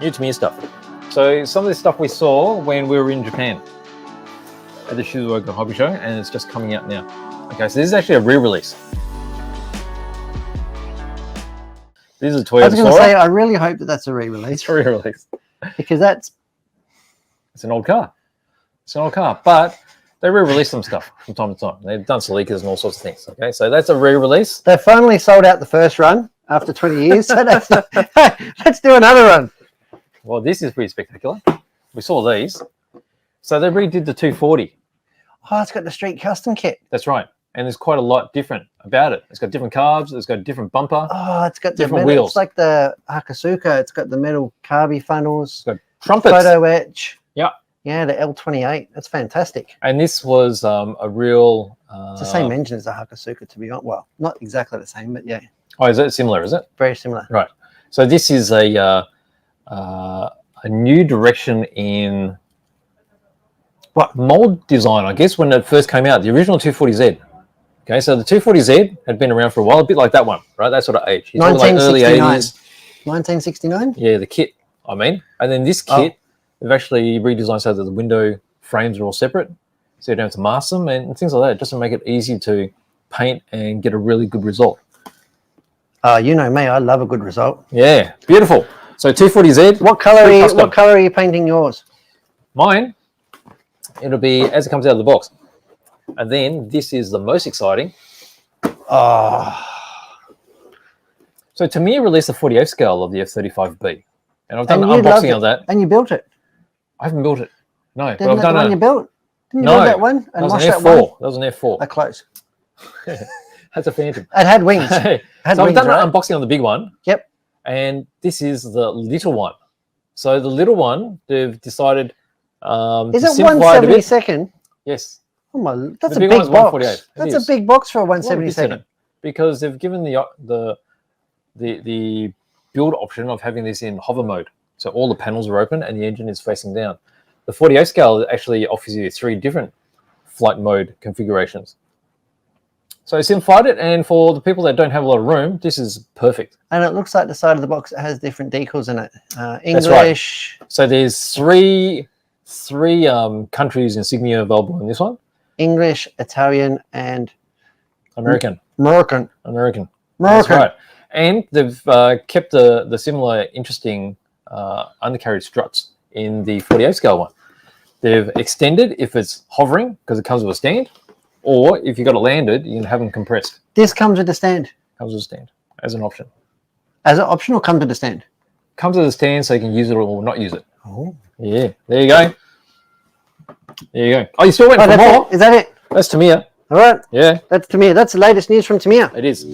New TAMIYA stuff. So some of this stuff we saw when we were in Japan at the Shoes Work and Hobby Show, and it's just coming out now. Okay, so this is actually a re-release. This is a Toyota. I was going to say, I really hope that that's a re-release. It's a re-release. Because it's an old car. It's an old car, but they re-release some stuff from time to time. They've done Celica's and all sorts of things. Okay, so that's a re-release. They finally sold out the first run after 20 years. So let's do another run. Well, this is pretty spectacular. We saw these. So they redid the 240. Oh, it's got the street custom kit. That's right. And there's quite a lot different about it. It's got different carbs. It's got a different bumper. Oh, it's got different metal, wheels. It's like the Hakasuka. It's got the metal carby funnels. It's got trumpets. Photo etch. Yeah. Yeah, the L28. That's fantastic. And this was a real... it's the same engine as the Hakasuka, to be honest. Well, not exactly the same, but yeah. Oh, is it similar, is it? Very similar. Right. So this is a new direction in... what mold design, I guess, when it first came out, the original 240Z. Okay, so the 240Z had been around for a while, a bit like that one, right? That sort of age. You're talking like early 80s. 1969? Yeah, the kit, I mean. And then this kit, they've actually redesigned so that the window frames are all separate, so you don't have to mask them and things like that, just to make it easy to paint and get a really good result. You know me, I love a good result. Yeah, beautiful. So 240Z. What color are you painting yours? Mine, it'll be as it comes out of the box. And then this is the most exciting. Oh. So TAMIYA released the 40th scale of the F35B. And I've done an unboxing of that. And you built it? I haven't built it. No. But I've done the one you built? Didn't you build that one? And that was wash an F4. That was an F4. They're close. That's a Phantom. It had wings. So I've done an unboxing on the big one. Yep. And this is the little one. So the little one, they've decided is it 1/72nd? Yes. Oh my, that's a big box. That's a big box for a 1/72nd. Because they've given the build option of having this in hover mode. So all the panels are open and the engine is facing down. The 40th scale actually offers you 3 different flight mode configurations. So simplified it, and for the people that don't have a lot of room, this is perfect. And it looks like the side of the box has different decals in it. English. That's right. So there's three countries insignia available in this one. English, Italian, and American. That's right. And they've kept the similar interesting undercarriage struts in the 48 scale one. They've extended if it's hovering because it comes with a stand, or if you got it landed, you can have them compressed. This comes with a stand. Comes with a stand as an option. As an option, or comes with a stand? Comes with a stand, so you can use it or not use it. Oh, yeah. There you go. There you go. Oh, you still went for more? Is that it? That's TAMIYA. All right. Yeah. That's TAMIYA. That's the latest news from TAMIYA. It is.